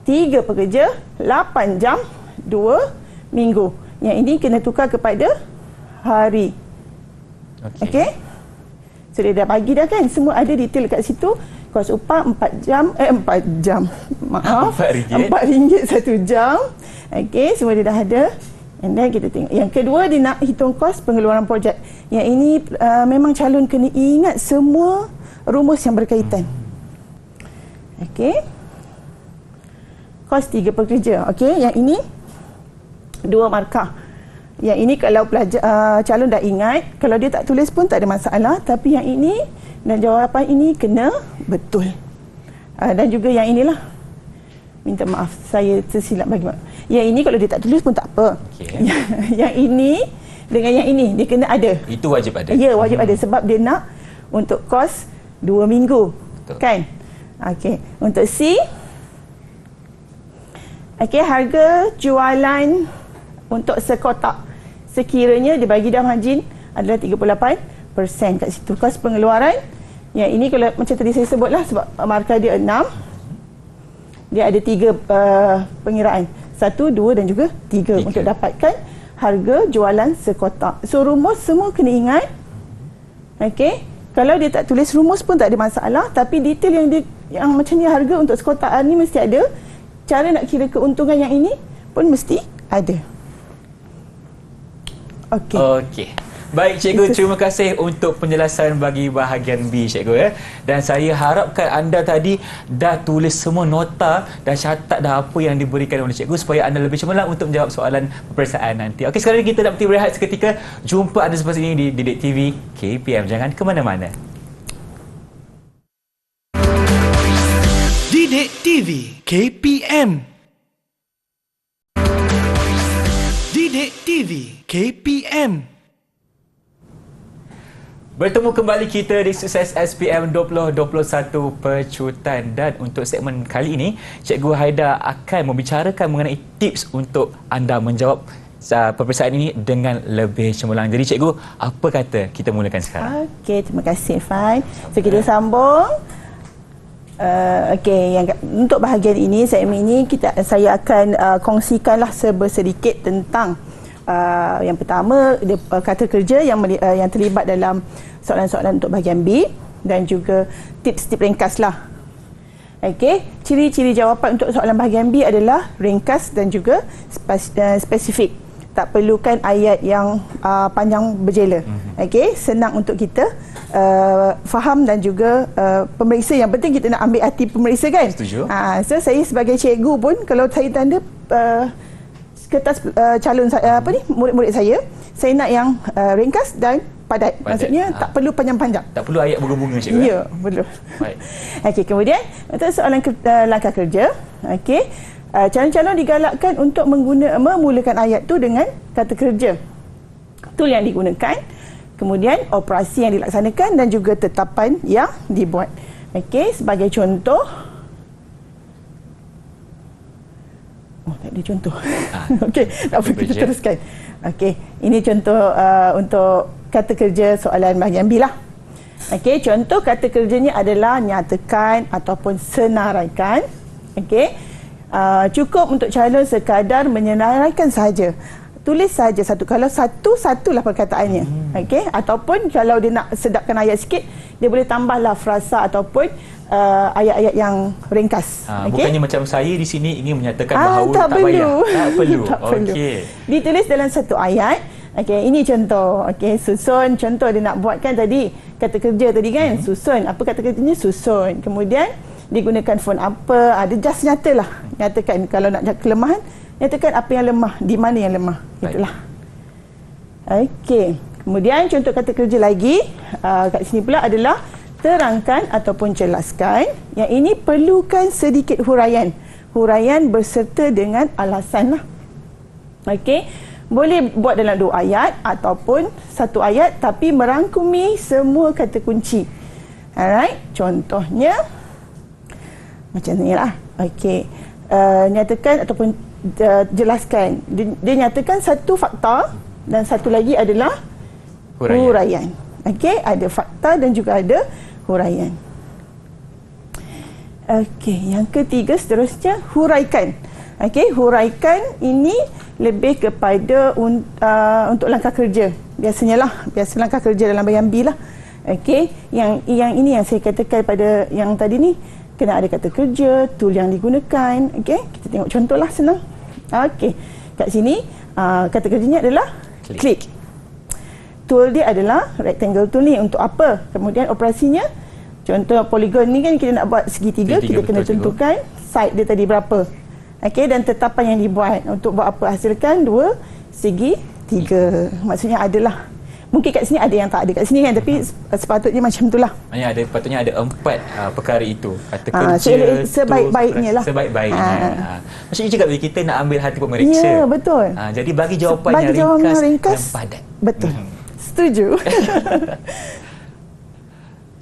3 pekerja, 8 jam, 2 minggu. Yang ini kena tukar kepada hari. Okey? So, dia dah bagi dah kan? Semua ada detail kat situ. Kos upah 4 jam. Maaf. RM4 1 jam. Okey, semua dia dah ada. And then kita tengok. Yang kedua, dia nak hitung kos pengeluaran projek. Yang ini memang calon kena ingat semua rumus yang berkaitan. Okey. Kos 3 pekerja. Okey, yang ini 2 markah. Yang ini kalau calon dah ingat, kalau dia tak tulis pun tak ada masalah. Tapi yang ini dan jawapan ini kena betul. Dan juga yang inilah. Minta maaf, saya tersilap bagi maaf. Yang ini kalau dia tak tulis pun tak apa. Okay. Yang ini dengan yang ini, dia kena ada.
Itu wajib ada?
Ya, wajib ada. Sebab dia nak untuk kos 2 minggu. Betul. Kan? Okey. Untuk C, okey, harga jualan untuk sekotak sekiranya dibagi dalam margin adalah 38% kat situ. Kos pengeluaran yang ini kalau macam tadi saya sebutlah, sebab markah dia 6, dia ada 3 pengiraan, 1, 2 dan juga 3 untuk dapatkan harga jualan sekotak. So rumus semua kena ingat. Okey, kalau dia tak tulis rumus pun tak ada masalah, tapi detail yang macam ni harga untuk sekotak ni mesti ada. Cara nak kira keuntungan yang ini pun mesti ada. Okey.
Okey. Baik cikgu, terima kasih untuk penjelasan bagi bahagian B cikgu ya. Dan saya harapkan anda tadi dah tulis semua nota dan catat dah apa yang diberikan oleh cikgu supaya anda lebih cemerlang untuk menjawab soalan peperiksaan nanti. Okey, sekarang kita nak berhenti berehat seketika. Jumpa anda selepas ini di Didik TV KPM. Jangan ke mana-mana.
Didik TV KPM. Didik TV KPM.
Bertemu kembali kita di Sukses SPM 2021 Pecutan, dan untuk segmen kali ini Cikgu Haida akan membicarakan mengenai tips untuk anda menjawab peperiksaan ini dengan lebih cemerlang. Jadi cikgu, apa kata kita mulakan sekarang?
Okey, terima kasih Fan. So kita sambung. Okey, untuk bahagian ini, segmen ini saya akan kongsikanlah sedikit tentang yang pertama kata kerja yang terlibat dalam soalan-soalan untuk bahagian B, dan juga tips-tips ringkas lah. Okey, ciri-ciri jawapan untuk soalan bahagian B adalah ringkas dan juga spesifik. Tak perlukan ayat yang panjang berjela. Okey, senang untuk kita faham, dan juga pemeriksa, yang penting kita nak ambil hati pemeriksa kan.
Setuju.
So saya sebagai cikgu pun, kalau saya tanda kertas calon murid-murid saya nak yang ringkas dan padat. Maksudnya tak perlu panjang-panjang.
Tak perlu ayat bunga-bunga cikgu.
Ya, belum.
Baik.
Okey, kemudian untuk soalan langkah kerja, okey, calon-calon digalakkan untuk memulakan ayat tu dengan kata kerja. Tool yang digunakan, kemudian operasi yang dilaksanakan, dan juga tetapan yang dibuat. Okey, sebagai contoh, tak ada contoh. Okey, tak apa, kita teruskan. Okey, ini contoh untuk kata kerja soalan bahagian B lah. Okey, contoh kata kerjanya adalah nyatakan ataupun senaraikan. Okey, cukup untuk calon sekadar menyenaraikan sahaja. Tulis sahaja satu. Kalau satulah perkataannya. Okey, ataupun kalau dia nak sedapkan ayat sikit, dia boleh tambahlah frasa ataupun ayat-ayat yang ringkas. Okay?
Bukannya macam saya di sini ingin menyatakan bahawa tak
perlu.
payah. Tak perlu.
Tak perlu.
Okey.
Ditulis dalam satu ayat. Okey, ini contoh. Okey, susun. Contoh dia nak buatkan tadi kata kerja tadi kan, susun. Apa kata kerjanya? Susun. Kemudian digunakan font apa? Dia just nyatalah. Nyatakan kalau nak kelemahan, nyatakan apa yang lemah, di mana yang lemah. Itulah. Okey. Kemudian contoh kata kerja lagi kat sini pula adalah terangkan ataupun jelaskan. Yang ini perlukan sedikit huraian. Huraian berserta dengan alasan lah. Okey. Boleh buat dalam 2 ayat ataupun 1 ayat, tapi merangkumi semua kata kunci. Alright. Contohnya macam ni lah. Okey. Nyatakan ataupun jelaskan. Dia nyatakan satu fakta dan satu lagi adalah huraian. Okey, ada fakta dan juga ada huraian. Okey, yang ketiga seterusnya huraikan. Okey, huraikan ini lebih kepada untuk langkah kerja. Biasa langkah kerja dalam bahagian B lah. Okey, yang ini yang saya katakan pada yang tadi ni, kena ada kata kerja, tool yang digunakan. Okey, kita tengok contohlah, senang. Okey, kat sini kata kerjanya adalah klik. Tool dia adalah rectangle tool ni untuk apa? Kemudian operasinya, contoh polygon ni kan kita nak buat segitiga, kita kena tentukan side dia tadi berapa. Okey, dan tetapan yang dibuat untuk buat apa? Hasilkan 2 segi 3. Maksudnya adalah. Mungkin kat sini ada yang tak ada kat sini kan, tapi sepatutnya macam itulah.
Patutnya ada 4 perkara itu. Kata kerja,
sebaik-baiknya lah.
Sebaik-baiknya. Maksudnya juga bila kita nak ambil hati pemeriksa.
Ya, betul.
Jadi bagi jawapan yang ringkas dan padat.
Betul. Setuju.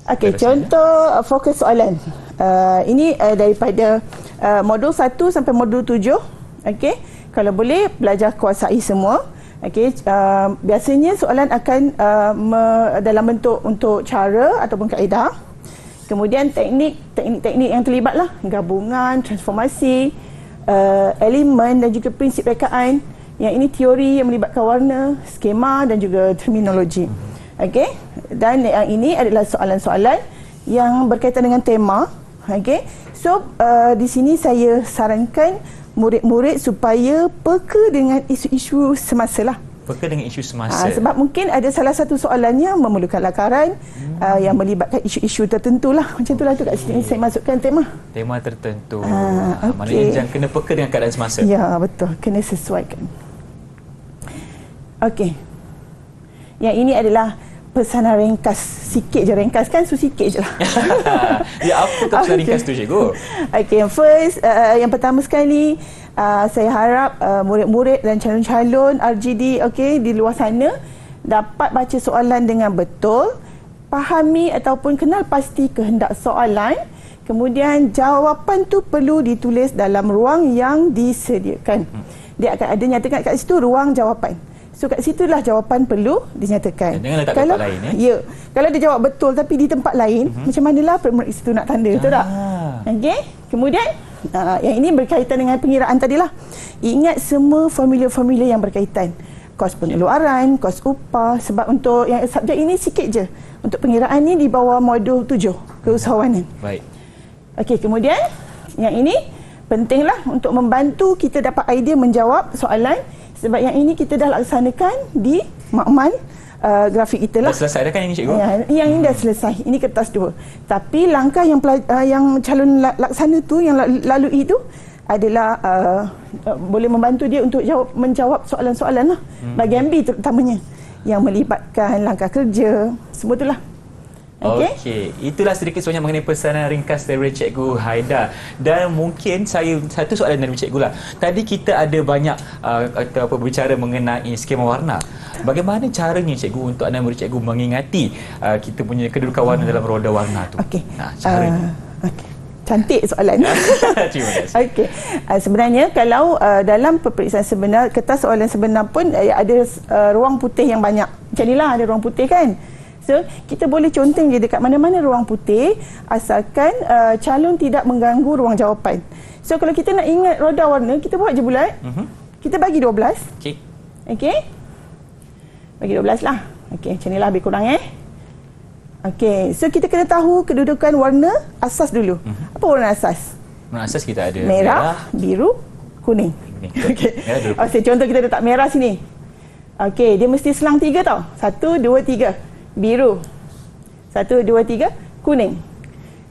Okey, contoh fokus soalan. Ini daripada modul 1 sampai modul 7. Okey, kalau boleh belajar kuasai semua. Okey, biasanya soalan akan dalam bentuk untuk cara ataupun kaedah. Kemudian teknik yang terlibat lah, gabungan, transformasi, elemen dan juga prinsip rekaan. Yang ini teori yang melibatkan warna, skema dan juga terminologi. Okey, dan yang ini adalah soalan-soalan yang berkaitan dengan tema. Okey, so di sini saya sarankan murid-murid supaya peka dengan isu-isu semasa lah.
Peka dengan isu semasa.
Sebab mungkin ada salah satu soalannya memerlukan lakaran yang melibatkan isu-isu tertentu lah. Macam itulah tu kat sini saya masukkan tema.
Tema tertentu.
Okay.
Maknanya jangan kena peka dengan keadaan semasa.
Ya, betul. Kena sesuaikan. Okey. Yang ini adalah pesanan ringkas. Sikit je ringkas kan, so sikit je lah.
Ya, apa pesanan ringkas tu, cikgu?
Okey, yang pertama sekali, saya harap murid-murid dan calon-calon RGD di luar sana dapat baca soalan dengan betul, fahami ataupun kenal pasti kehendak soalan, kemudian jawapan tu perlu ditulis dalam ruang yang disediakan. Dia akan ada nyatakan kat situ ruang jawapan. So kat situlah jawapan perlu dinyatakan.
Jangan letak tempat lain.
Ya. Kalau dia jawab betul tapi di tempat lain, macam manalah pemeriksa itu nak tanda, betul tak? Okey. Kemudian yang ini berkaitan dengan pengiraan tadilah. Ingat semua formula-formula yang berkaitan. Kos pengeluaran, kos upah, sebab untuk yang subjek ini sikit je. Untuk pengiraan ni di bawah modul 7, keusahawanan.
Baik.
Okey, kemudian yang ini pentinglah untuk membantu kita dapat idea menjawab soalan, sebab yang ini kita dah laksanakan di makmal grafik kita lah.
Dah selesai dah kan ini, cikgu?
Yang ini dah selesai. Ini kertas 2. Tapi langkah yang calon laksana tu yang lalui itu adalah boleh membantu dia untuk menjawab soalan-soalan lah. Bahagian B terutamanya yang melibatkan langkah kerja, semua itulah.
Okey, itulah sedikit sebanyak mengenai pesanan ringkas dari Cikgu Haida. Dan mungkin saya satu soalan dari Cikgu lah. Tadi kita ada banyak berbicara mengenai skema warna. Bagaimana caranya Cikgu untuk anda murid Cikgu mengingati kita punya kedudukan warna dalam roda warna tu?
Okey.
Caranya.
Okey. Cantik soalan.
Terima kasih.
Okey. Sebenarnya kalau dalam peperiksaan sebenar, kertas soalan sebenar pun ada ruang putih yang banyak. Macam inilah ada ruang putih kan. So, kita boleh conteng je dekat mana-mana ruang putih asalkan calon tidak mengganggu ruang jawapan. So, kalau kita nak ingat roda warna, kita buat je bulat. Kita bagi 12.
Okey.
Okey. Bagi 12 lah. Okey, macam inilah lebih kurang Okey, so kita kena tahu kedudukan warna asas dulu. Apa warna asas?
Warna asas kita ada
merah, biru, kuning. Okey. Contoh kita letak merah sini. Okey, dia mesti selang 3 tau. 1, 2, 3. Biru. 1, 2, 3. Kuning.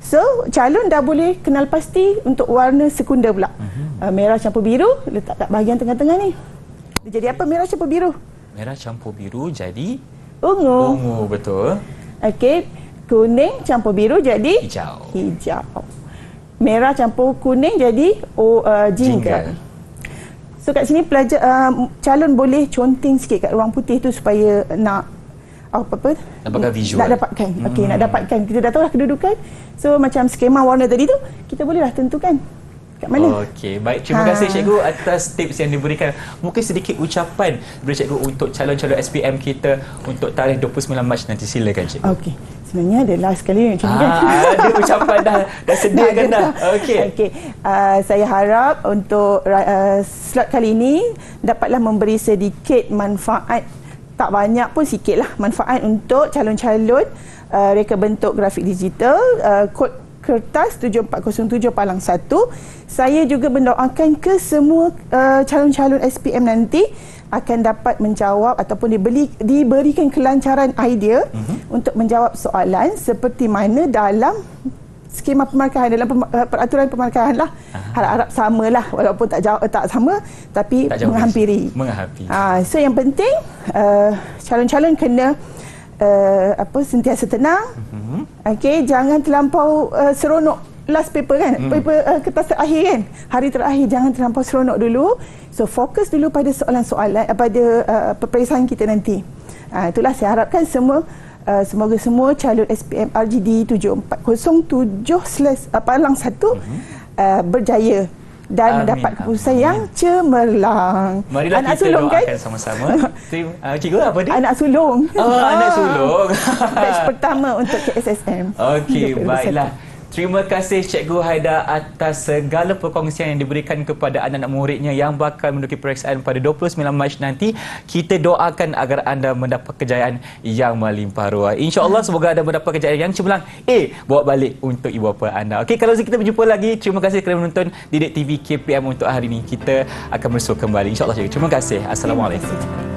So, calon dah boleh kenal pasti untuk warna sekunder pula. Merah campur biru, letak kat bahagian tengah-tengah ni. Dia jadi apa merah campur biru?
Merah campur biru jadi
ungu.
Ungu, betul.
Okey, kuning campur biru jadi
hijau.
Hijau. Merah campur kuning jadi jingga. So kat sini pelajar calon boleh conteng sikit kat ruang putih tu supaya nak
dapatkan visual.
Nak dapatkan. Okey, nak dapatkan. Kita dah tahu lah kedudukan. So macam skema warna tadi tu, kita bolehlah tentukan kat mana.
Okey, baik. Terima kasih Cikgu atas tips yang diberikan. Mungkin sedikit ucapan dari Cikgu untuk calon-calon SPM kita untuk tarikh 29 Mac nanti. Silakan Cikgu.
Okey. Sebenarnya ada last sekali macam ni kan.
Ada ucapan dah sediakan dah. Okey.
Okey. Saya harap untuk slot kali ini dapatlah memberi sedikit manfaat, tak banyak pun sikit lah manfaat untuk calon-calon reka bentuk grafik digital kod kertas 7407 Palang 1. Saya juga mendoakan ke semua calon-calon SPM nanti akan dapat menjawab ataupun diberikan kelancaran idea untuk menjawab soalan seperti mana dalam skema pemarkahan dalam peraturan pemarkahan lah. Harap-harap samalah walaupun tak sama tapi
Tak jauh
menghampiri.
Menghampiri.
So yang penting calon-calon kena sentiasa tenang. Okey, jangan terlampau seronok last paper kan, paper kertas terakhir kan, hari terakhir jangan terlampau seronok dulu. So fokus dulu pada soalan-soalan pada peperiksaan kita nanti. Itulah saya harapkan semoga semua calon SPM RGD 7407/1 berjaya dan mendapat keputusan yang cemerlang.
Marilah
anak
kita
sulung,
doakan
kan?
sama-sama. Cikgu apa dia?
Anak sulung.
Anak sulung.
Batch pertama untuk KSSM.
Okey, baiklah. Terima kasih Cikgu Haida atas segala perkongsian yang diberikan kepada anak-anak muridnya yang bakal menduduki peperiksaan pada 29 Mac nanti. Kita doakan agar anda mendapat kejayaan yang melimpah ruah. InsyaAllah semoga anda mendapat kejayaan yang cemerlang. Bawa balik untuk ibu bapa anda. Okey, kalau kita berjumpa lagi. Terima kasih kerana menonton Didik TV KPM untuk hari ini. Kita akan bersua kembali. InsyaAllah Cikgu. Terima kasih. Assalamualaikum.